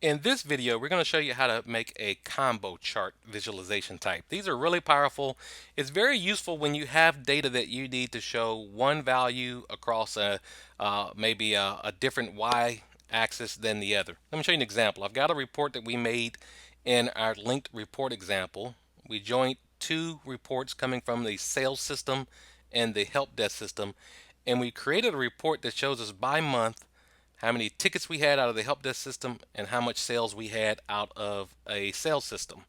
In this video, we're going to show you how to make a combo chart visualization type. These are really powerful. It's very useful when you have data that you need to show one value across maybe a different y axis than the other. Let me show you an example. I've got a report that we made in our linked report example. We joined two reports coming from the sales system and the help desk system, and we created a report that shows us by month how many tickets we had out of the help desk system, and how much sales we had out of a sales system.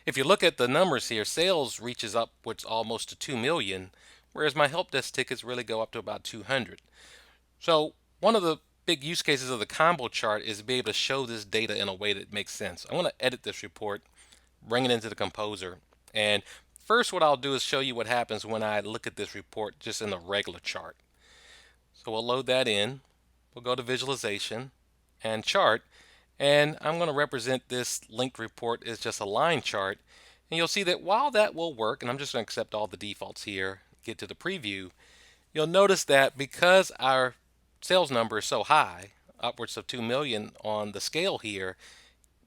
If you look at the numbers here, sales reaches upwards almost to 2 million, whereas my help desk tickets really go up to about 200. So one of the big use cases of the combo chart is to be able to show this data in a way that makes sense. I'm going to edit this report, bring it into the composer, and first what I'll do is show you what happens when I look at this report just in the regular chart. So we'll load that in. We'll go to visualization and chart, and I'm going to represent this linked report as just a line chart. And you'll see that while that will work, and I'm just going to accept all the defaults here, get to the preview, you'll notice that because our sales number is so high, upwards of 2 million on the scale here,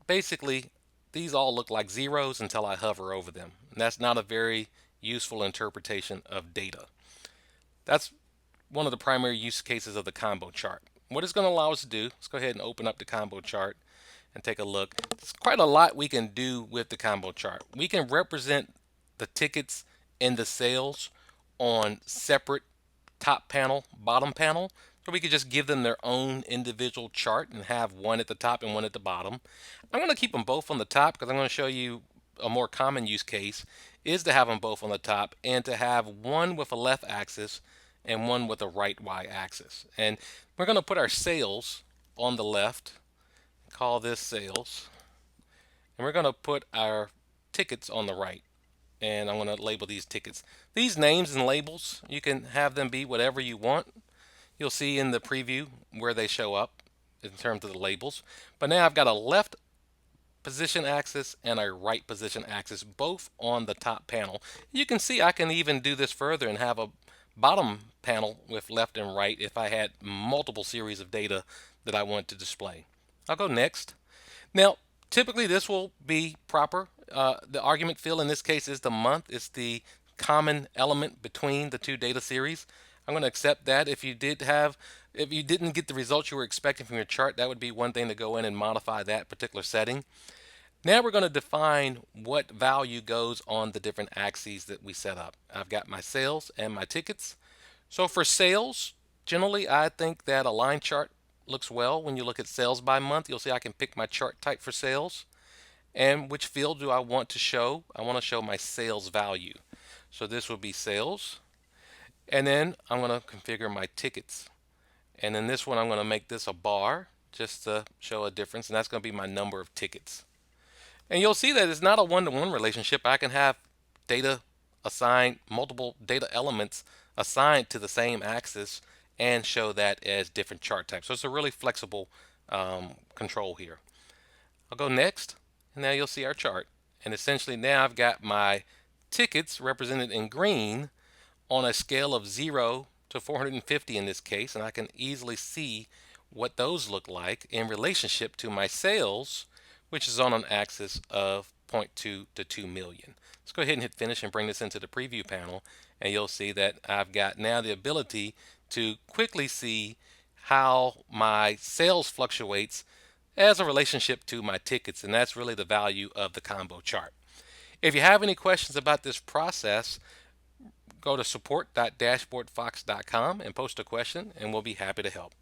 basically these all look like zeros until I hover over them. And that's not a very useful interpretation of data. That's one of the primary use cases of the combo chart. What it's going to allow us to do, let's go ahead and open up the combo chart and take a look. There's quite a lot we can do with the combo chart. We can represent the tickets and the sales on separate top panel, bottom panel, or we could just give them their own individual chart and have one at the top and one at the bottom. I'm going to keep them both on the top because I'm going to show you a more common use case is to have them both on the top and to have one with a left axis and one with a right y-axis. And we're going to put our sales on the left, call this sales, and we're going to put our tickets on the right. And I'm going to label these tickets. These names and labels, you can have them be whatever you want. You'll see in the preview where they show up in terms of the labels. But now I've got a left position axis and a right position axis both on the top panel. You can see I can even do this further and have a bottom panel with left and right if I had multiple series of data that I want to display. I'll go next. Now, typically this will be proper. The argument field in this case is the month. It's the common element between the two data series. I'm going to accept that. If you didn't get the results you were expecting from your chart, that would be one thing to go in and modify that particular setting. Now we're going to define what value goes on the different axes that we set up. I've got my sales and my tickets. So for sales, generally I think that a line chart looks well. When you look at sales by month, you'll see I can pick my chart type for sales. And which field do I want to show? I want to show my sales value. So this will be sales. And then I'm going to configure my tickets. And in this one, I'm going to make this a bar just to show a difference. And that's going to be my number of tickets. And you'll see that it's not a one-to-one relationship. I can have data assigned, multiple data elements assigned to the same axis and show that as different chart types. So it's a really flexible control here. I'll go next, and now you'll see our chart. And essentially now I've got my tickets represented in green on a scale of 0 to 450 in this case, and I can easily see what those look like in relationship to my sales, which is on an axis of zero point 0.2 to 2 million. Let's go ahead and hit finish and bring this into the preview panel, and you'll see that I've got now the ability to quickly see how my sales fluctuates as a relationship to my tickets, and that's really the value of the combo chart. If you have any questions about this process, go to support.dashboardfox.com and post a question, and we'll be happy to help.